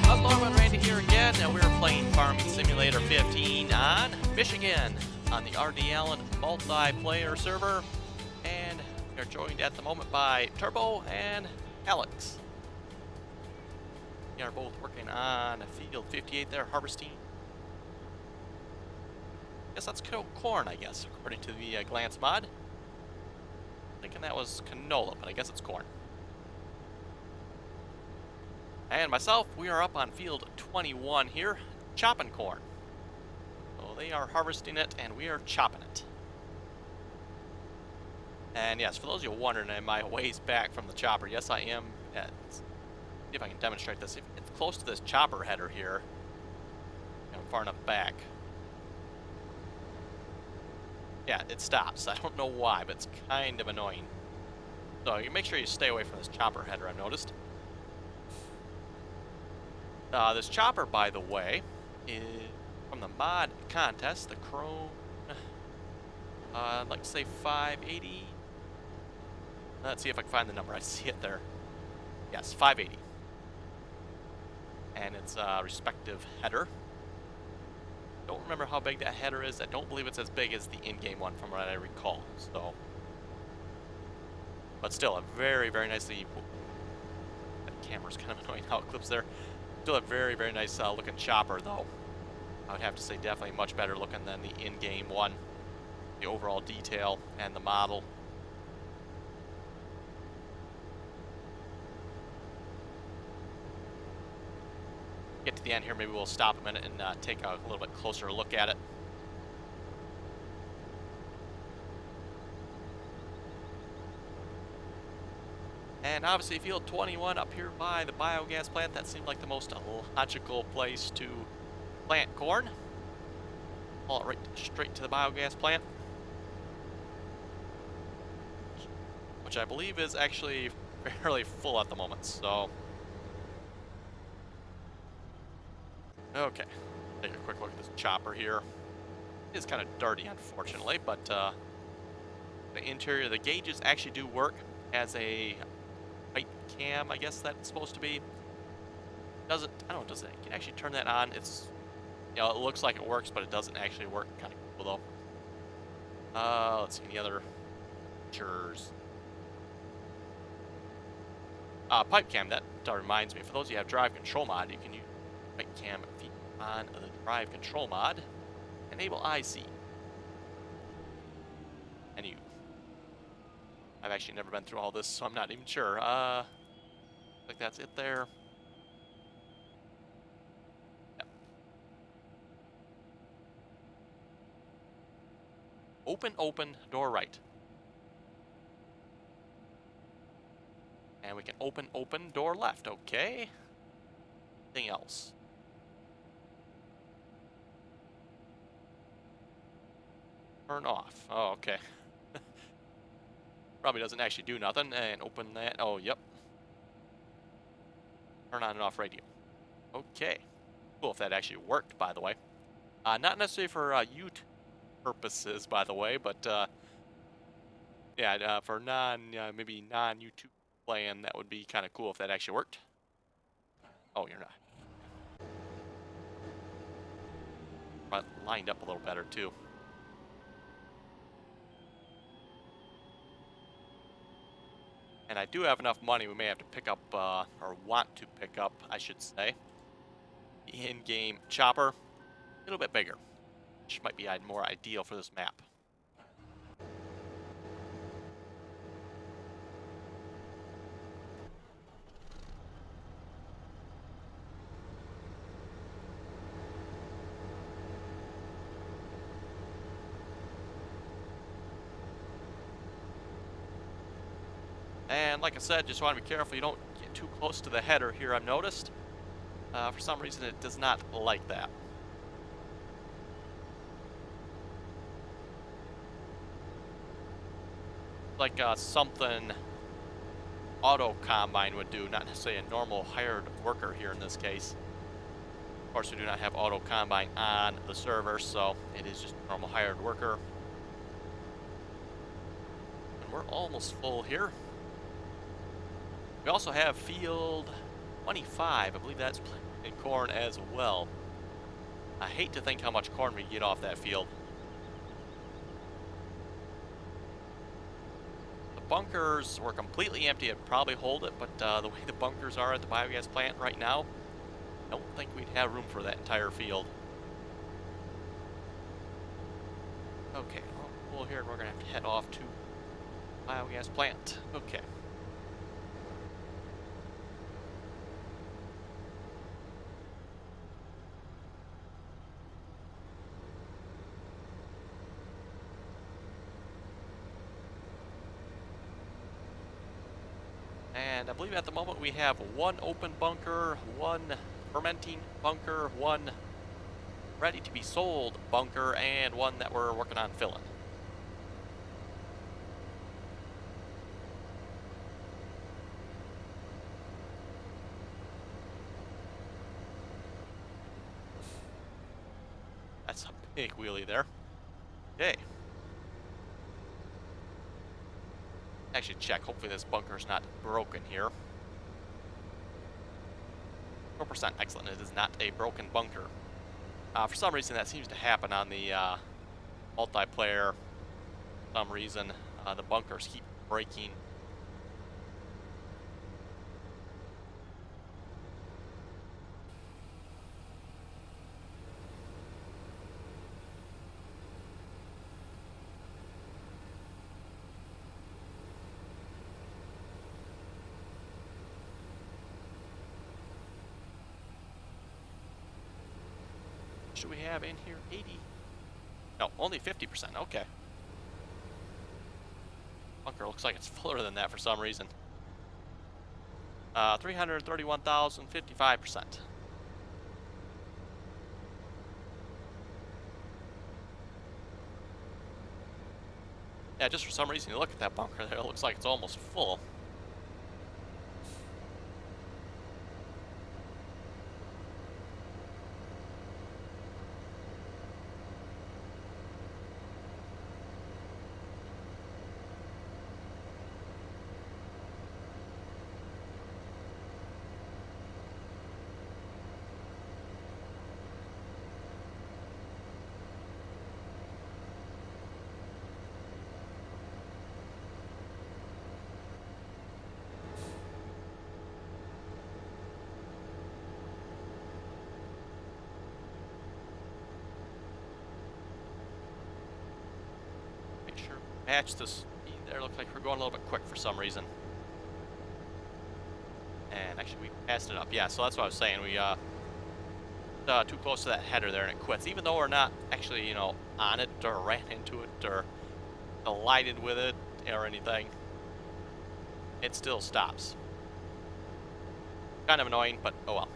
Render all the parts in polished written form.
Hello everyone, Randy here again, and we're playing Farming Simulator 15 on Michigan on the RDAllen multiplayer server, and we are joined at the moment by Turbo and Alex. We are both working on field 58 there, harvesting. Guess that's corn, I guess, according to the glance mod. Thinking that was canola, but I guess it's corn. And myself, we are up on field 21 here, chopping corn. So they are harvesting it, and we are chopping it. And yes, for those of you wondering, am I ways back from the chopper? Yes, I am. See if I can demonstrate this. If it's close to this chopper header here, I'm far enough back. Yeah, it stops. I don't know why, but it's kind of annoying. So you make sure you stay away from this chopper header, I've noticed. This chopper, by the way, is from the mod contest, the Chrome, I'd like to say 580. Let's see if I can find the number. I see it there. Yes, 580. And its respective header. Don't remember how big that header is. I don't believe it's as big as the in-game one from what I recall. So, but still a very, very nicely. That camera's kind of annoying how it clips there. Still a very, very nice looking chopper, though. I would have to say definitely much better looking than the in-game one. The overall detail and the model. Get to the end here, maybe we'll stop a minute and take a little bit closer look at it. And obviously field 21 up here by the biogas plant, that seemed like the most logical place to plant corn. Haul it right straight to the biogas plant, which I believe is actually fairly full at the moment, so. Okay, take a quick look at this chopper here. It is kind of dirty, unfortunately, but the interior, the gauges actually do work as a pipe cam, I guess that's supposed to be. Doesn't, I don't know, does it? You can actually turn that on. It's, you know, it looks like it works, but it doesn't actually work. Kind of cool though. Let's see, any other features. Pipe cam, that reminds me, for those of you who have drive control mod, you can use pipe cam on the drive control mod. Enable IC. And you. I've actually never been through all this, so I'm not even sure. Like that's it there. Yep. Open, door right. And we can open, door left. Okay. Anything else? Turn off. Oh, okay. Probably doesn't actually do nothing. And open that. Oh, yep. Turn on and off radio. Okay. Cool if that actually worked, by the way. Not necessarily for YouTube purposes, by the way, but yeah, for maybe non-YouTube playing, that would be kind of cool if that actually worked. Oh, you're not. But lined up a little better too. And I do have enough money, we may have to pick up, or want to pick up, I should say, the in-game chopper, a little bit bigger, which might be more ideal for this map. And like I said, just want to be careful you don't get too close to the header here, I've noticed. For some reason it does not like that. Like something auto combine would do, not necessarily a normal hired worker here in this case. Of course, we do not have auto combine on the server, so it is just a normal hired worker. And we're almost full here. We also have field 25. I believe that's in corn as well. I hate to think how much corn we get off that field. The bunkers were completely empty. I'd probably hold it, but the way the bunkers are at the biogas plant right now, I don't think we'd have room for that entire field. Okay, well, here we're going to have to head off to biogas plant. Okay. And I believe at the moment we have one open bunker, one fermenting bunker, one ready to be sold bunker, and one that we're working on filling. That's a big wheelie there. Okay. Actually check, hopefully this bunker's not broken here. 4%, excellent, it is not a broken bunker. For some reason that seems to happen on the multiplayer. For some reason the bunkers keep breaking. Should we have in here 80? No, only 50%. Okay. Bunker looks like it's fuller than that for some reason. 331,000, 55%. Yeah, just for some reason you look at that bunker there, it looks like it's almost full. Match this speed there. Looks like we're going a little bit quick for some reason. And actually we passed it up. Yeah, so that's what I was saying. We too close to that header there and it quits. Even though we're not actually, you know, on it or ran into it or collided with it or anything, it still stops. Kind of annoying, but oh well.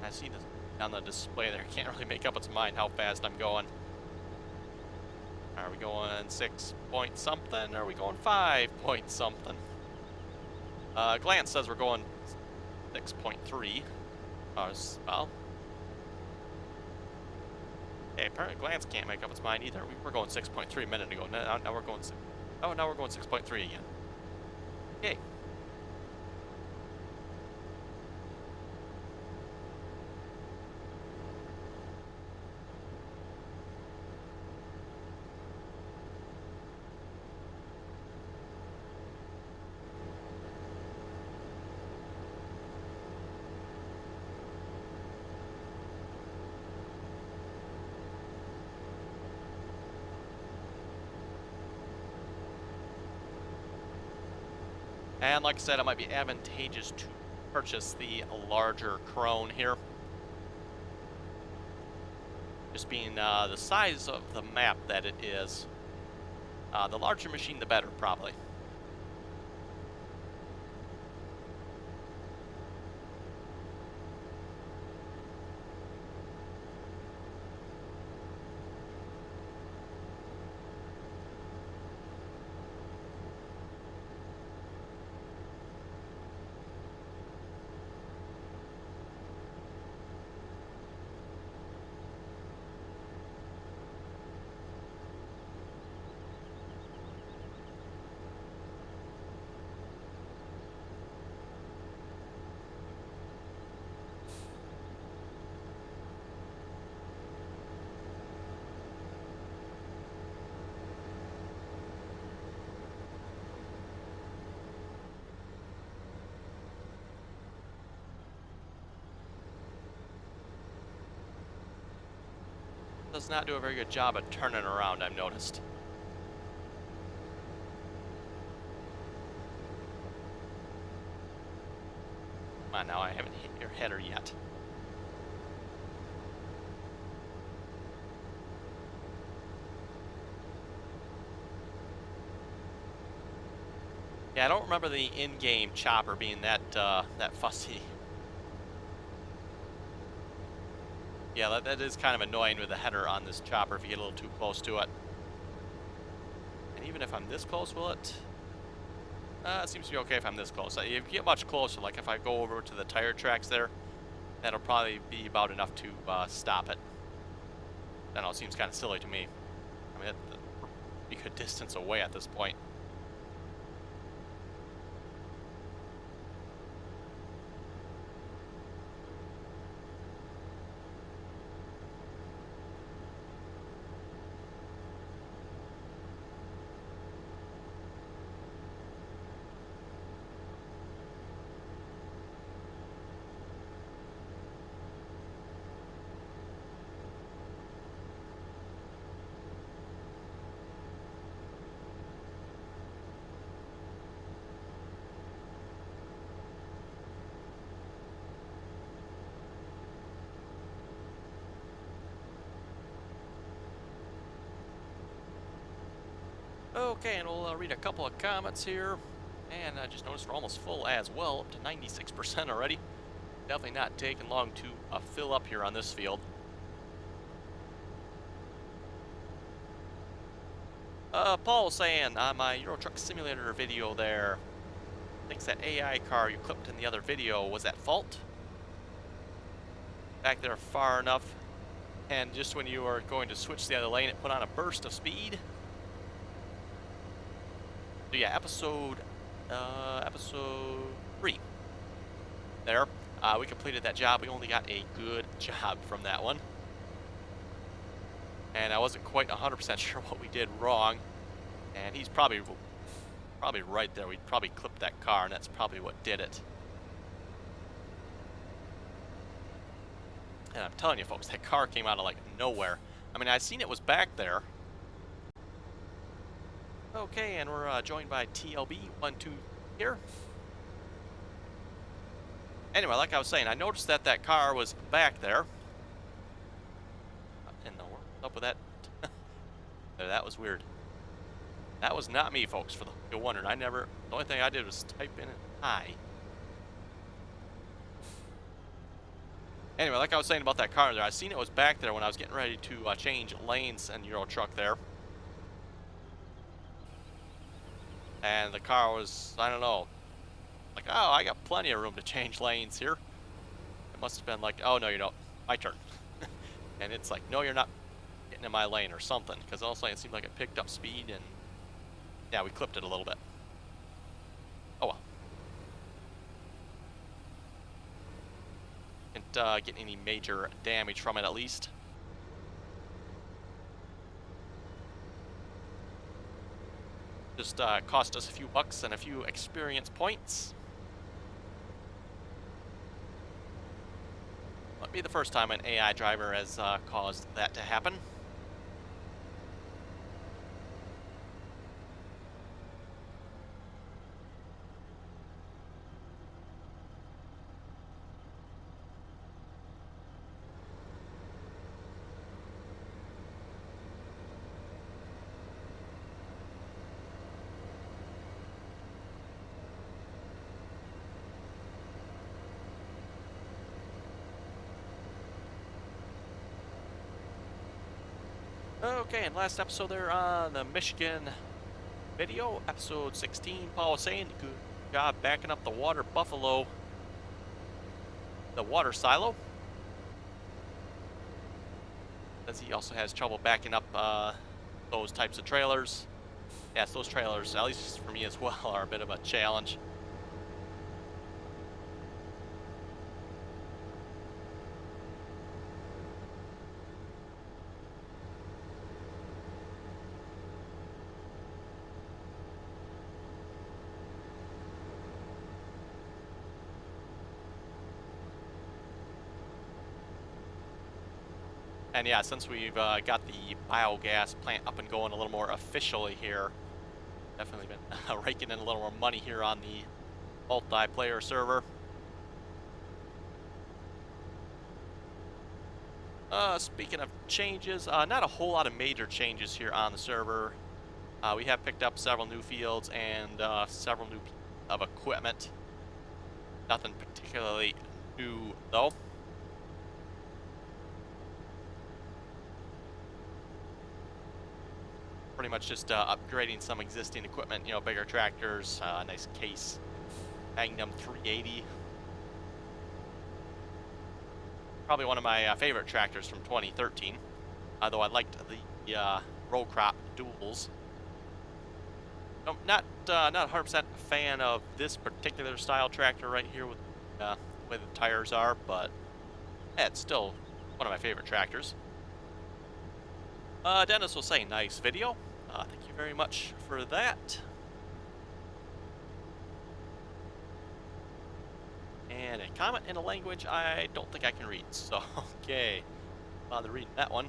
I see this on the display there. Can't really make up its mind how fast I'm going. Are we going 6 point something? Or are we going 5 point something? Glance says we're going 6.3. Well. Hey, apparently Glance can't make up its mind either. We were going 6.3 a minute ago. Now we're going. Oh, now we're going 6.3 again. Okay. And like I said, it might be advantageous to purchase the larger crone here. Just being the size of the map that it is. The larger machine, the better, probably. does not do a very good job of turning around, I've noticed. Come on now, I haven't hit your header yet. Yeah, I don't remember the in-game chopper being that fussy. Yeah, that is kind of annoying with the header on this chopper if you get a little too close to it. And even if I'm this close, will it? It seems to be okay if I'm this close. If you get much closer, like if I go over to the tire tracks there, that'll probably be about enough to stop it. I don't know, it seems kind of silly to me. I mean, that's a pretty good distance away at this point. Okay, and we'll read a couple of comments here. And I just noticed we're almost full as well, up to 96% already. Definitely not taking long to fill up here on this field. Paul was saying on my Euro Truck Simulator video there, thinks that AI car you clipped in the other video was at fault. Back there far enough, and just when you were going to switch to the other lane, it put on a burst of speed. So yeah, episode 3. There, we completed that job. We only got a good job from that one. And I wasn't quite 100% sure what we did wrong. And he's probably right there. We probably clipped that car, and that's probably what did it. And I'm telling you, folks, that car came out of, like, nowhere. I mean, I seen it was back there. Okay, and we're joined by TLB12 here. Anyway, like I was saying, I noticed that that car was back there. What in the world? What's up with that? That was weird. That was not me, folks, for the wondering. The only thing I did was type in an I. Anyway, like I was saying about that car there, I seen it was back there when I was getting ready to change lanes in Euro Truck there. And the car was, I don't know, like, oh, I got plenty of room to change lanes here. It must have been like, oh, no, you don't. My turn. And it's like, no, you're not getting in my lane or something. Because all of a sudden it seemed like it picked up speed and, yeah, we clipped it a little bit. Oh, well. Didn't get any major damage from it, at least. Just cost us a few bucks and a few experience points. Won't be the first time an AI driver has caused that to happen. Okay, and last episode there on the Michigan video, episode 16, Paul was saying, good job backing up the water buffalo, the water silo. As he also has trouble backing up those types of trailers. Yes, those trailers, at least for me as well, are a bit of a challenge. And yeah, since we've got the biogas plant up and going a little more officially here, definitely been raking in a little more money here on the multiplayer server. Speaking of changes, not a whole lot of major changes here on the server. We have picked up several new fields and several new pieces of equipment. Nothing particularly new though. Pretty much just upgrading some existing equipment, you know, bigger tractors, nice case, Magnum 380. Probably one of my favorite tractors from 2013, though I liked the row crop duals. Not 100% a fan of this particular style tractor right here with the way the tires are, but yeah, it's still one of my favorite tractors. Dennis will say, nice video. Thank you very much for that. And a comment in a language I don't think I can read, so okay. Bother reading that one.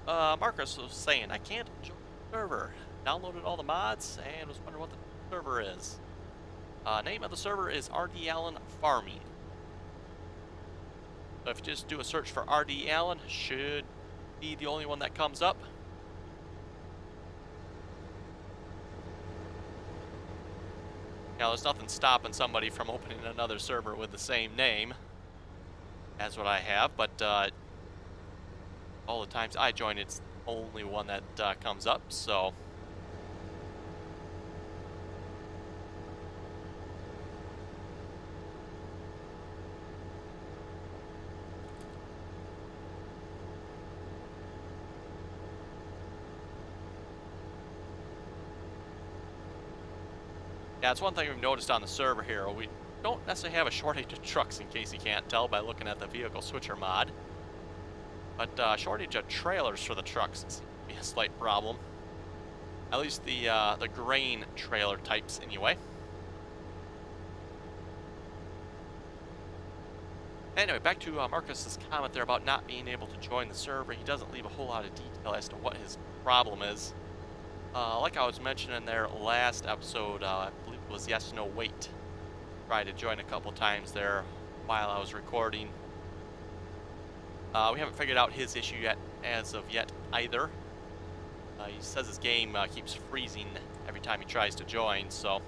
Marcus was saying, I can't join the server. Downloaded all the mods and was wondering what the server is. Name of the server is RDAllen Farming. So if you just do a search for RDAllen, should be the only one that comes up. Now there's nothing stopping somebody from opening another server with the same name as what I have, but all the times I join, it's the only one that comes up, so. Yeah, it's one thing we've noticed on the server here. We don't necessarily have a shortage of trucks, in case you can't tell by looking at the vehicle switcher mod. But shortage of trailers for the trucks seems to be a slight problem. At least the grain trailer types, anyway. Anyway, back to Marcus's comment there about not being able to join the server. He doesn't leave a whole lot of detail as to what his problem is. Like I was mentioning there last episode, I believe it was Yes No Wait. Tried to join a couple times there while I was recording. We haven't figured out his issue yet, as of yet either. He says his game keeps freezing every time he tries to join, so.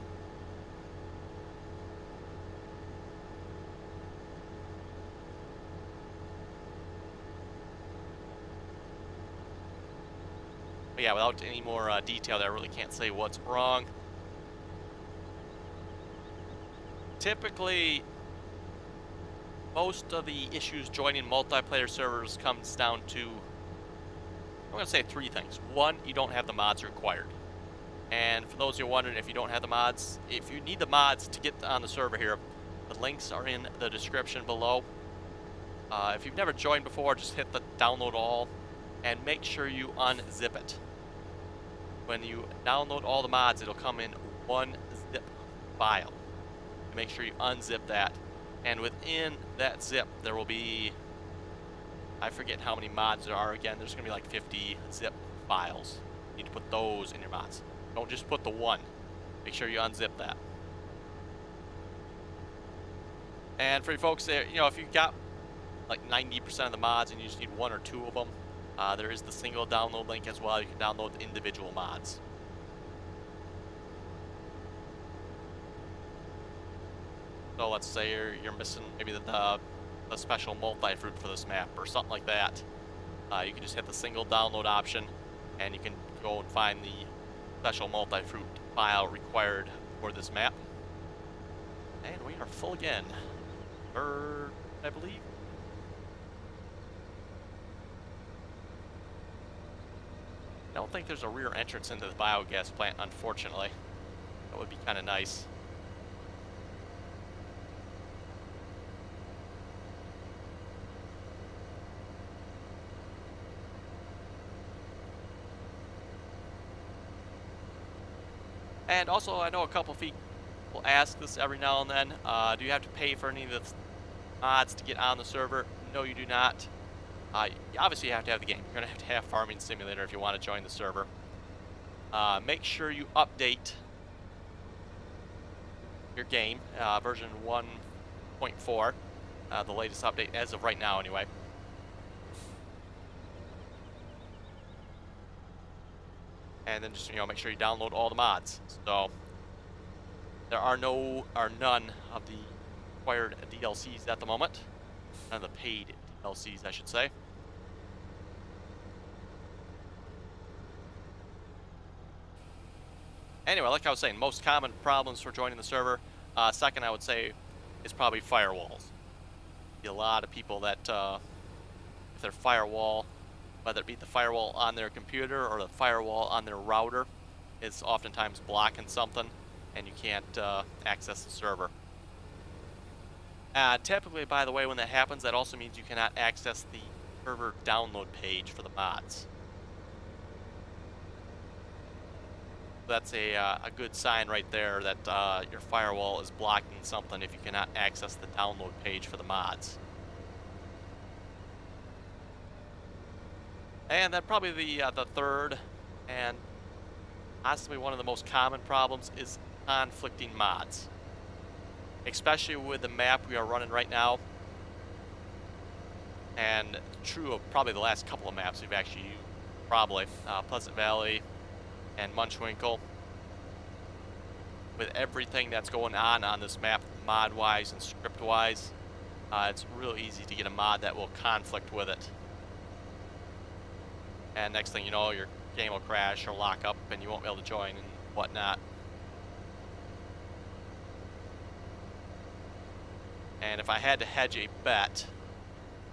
But yeah, without any more detail there, I really can't say what's wrong. Typically, most of the issues joining multiplayer servers comes down to, I'm going to say three things. One, you don't have the mods required. And for those who are wondering if you don't have the mods, if you need the mods to get on the server here, the links are in the description below. If you've never joined before, just hit the download all and make sure you unzip it. When you download all the mods, it'll come in one zip file. Make sure you unzip that. And within that zip, there will be, I forget how many mods there are. Again, there's going to be like 50 zip files. You need to put those in your mods. Don't just put the one. Make sure you unzip that. And for you folks there, you know, if you've got like 90% of the mods and you just need one or two of them, there is the single download link as well. You can download the individual mods. So let's say you're missing maybe the special multi-fruit for this map or something like that. You can just hit the single download option and you can go and find the special multi-fruit file required for this map. And we are full again. Third, I believe. I don't think there's a rear entrance into the biogas plant, unfortunately. That would be kind of nice. And also, I know a couple people people ask this every now and then. Do you have to pay for any of the mods to get on the server? No, you do not. Obviously, you have to have the game. You're going to have Farming Simulator if you want to join the server. Make sure you update your game, version 1.4, the latest update as of right now anyway. And then just, make sure you download all the mods. So there are none of the required DLCs at the moment. None of the paid DLCs, I should say. Anyway, like I was saying, most common problems for joining the server. Second, I would say, is probably firewalls. A lot of people that, if their firewall, whether it be the firewall on their computer or the firewall on their router, is oftentimes blocking something, and you can't access the server. Typically, by the way, when that happens, that also means you cannot access the server download page for the mods. That's a good sign right there that your firewall is blocking something if you cannot access the download page for the mods. And then probably the third and possibly one of the most common problems is conflicting mods, especially with the map we are running right now, and true of probably the last couple of maps we've actually used, probably Pleasant Valley and Munchwinkle. With everything that's going on this map, mod-wise and script-wise, it's real easy to get a mod that will conflict with it. And next thing you know, your game will crash or lock up and you won't be able to join and whatnot. And if I had to hedge a bet,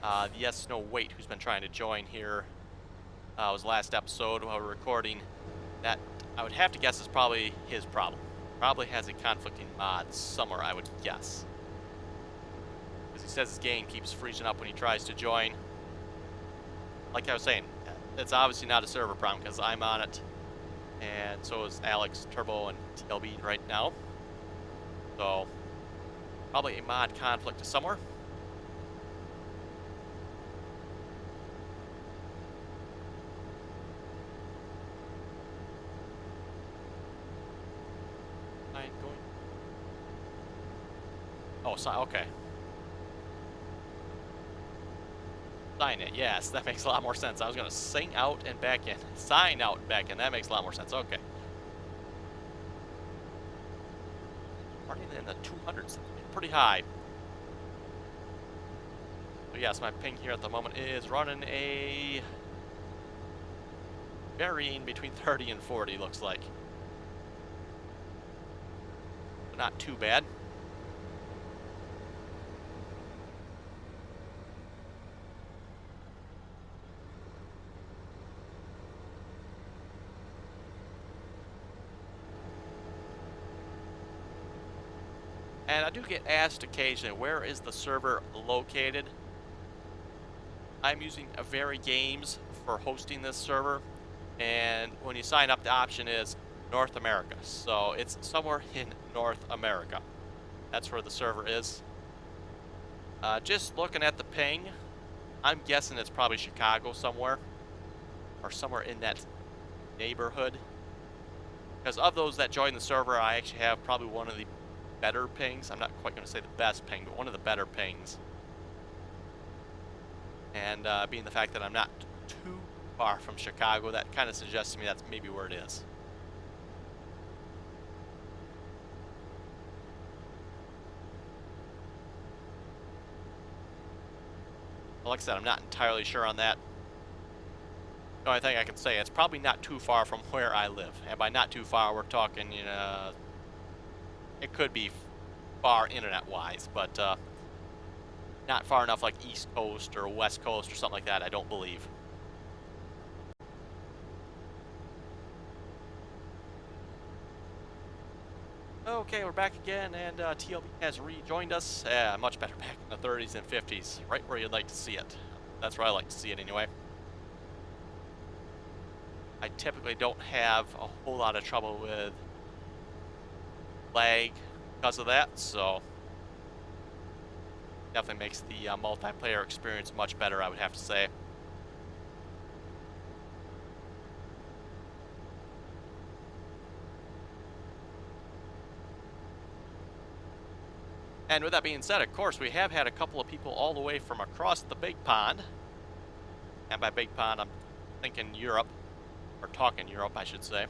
the Yes No Wait, who's been trying to join here, was last episode while we're recording, that I would have to guess is probably his problem. Probably has a conflicting mod somewhere, I would guess. Because he says his game keeps freezing up when he tries to join. Like I was saying, it's obviously not a server problem because I'm on it. And so is Alex, Turbo, and TLB right now. So, probably a mod conflict somewhere. Oh, okay. Sign it, yes, that makes a lot more sense. I was going to sing out and back in. Sign out and back in, that makes a lot more sense. Okay. Running in the 200s, pretty high. So yes, my ping here at the moment is running a varying between 30 and 40, looks like. But not too bad. And I do get asked occasionally, where is the server located? I'm using Very Games for hosting this server, and when you sign up, the option is North America. So it's somewhere in North America. That's where the server is. Just looking at the ping, I'm guessing it's probably Chicago somewhere, or somewhere in that neighborhood. Because of those that join the server, I actually have probably one of the better pings. I'm not quite going to say the best ping, but one of the better pings. And being the fact that I'm not too far from Chicago, that kind of suggests to me that's maybe where it is. Well, like I said, I'm not entirely sure on that. The only thing I can say, it's probably not too far from where I live. And by not too far, we're talking, it could be far internet-wise, but not far enough like East Coast or West Coast or something like that, I don't believe. Okay, we're back again, and TLB has rejoined us. Much better, back in the 30s and 50s, right where you'd like to see it. That's where I like to see it anyway. I typically don't have a whole lot of trouble with lag because of that. So definitely makes the multiplayer experience much better, I would have to say. And with that being said, of course, we have had a couple of people all the way from across the big pond. And by big pond, I'm thinking Europe, or talking Europe, I should say,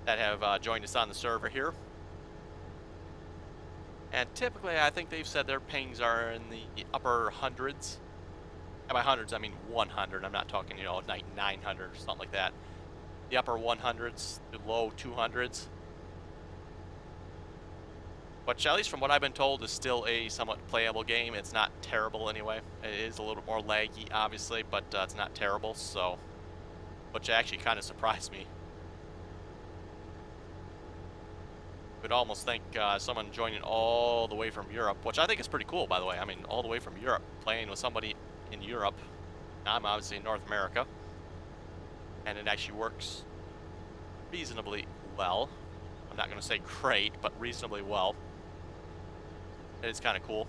that have joined us on the server here. And typically, I think they've said their pings are in the upper hundreds. And by hundreds, I mean 100. I'm not talking, you know, like 900 or something like that. The upper 100s to low 200s. Which, at least from what I've been told, is still a somewhat playable game. It's not terrible anyway. It is a little bit more laggy, obviously, but it's not terrible, so... Which actually kind of surprised me. Would almost think someone joining all the way from Europe, which I think is pretty cool, by the way. I mean, all the way from Europe, playing with somebody in Europe. I'm obviously in North America. And it actually works reasonably well. I'm not going to say great, but reasonably well. It's kind of cool.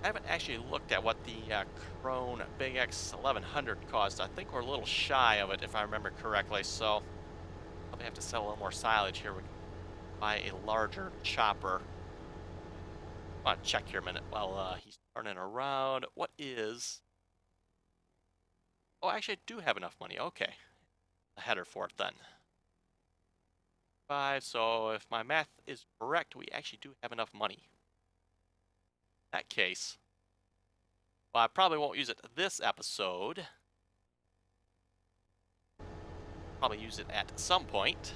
I haven't actually looked at what the Krone Big X 1100 cost. I think we're a little shy of it, if I remember correctly, so probably have to sell a little more silage here. We can buy a larger chopper. I want to check here a minute while he's turning around. What is... Oh, actually, I do have enough money. Okay. A header for it, then. 5, so if my math is correct, we actually do have enough money. That case, well, I probably won't use it this episode. Probably use it at some point.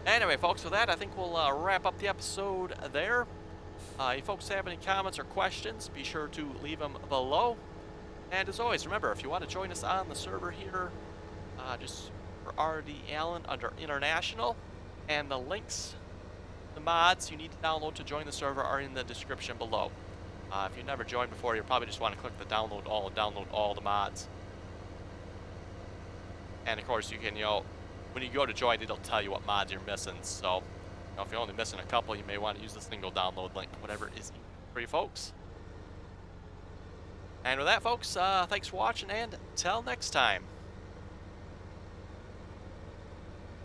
Anyway, folks, with that, I think we'll wrap up the episode there. If folks have any comments or questions, be sure to leave them below. And as always, remember, if you want to join us on the server here, just for RDAllen under International, and the links, the mods you need to download to join the server are in the description below. If you've never joined before, you probably just want to click the download all and download all the mods. And of course, you can, you know, when you go to join, it'll tell you what mods you're missing. So, you know, if you're only missing a couple, you may want to use the single download link, whatever is for you folks. And with that, folks, thanks for watching, and till next time.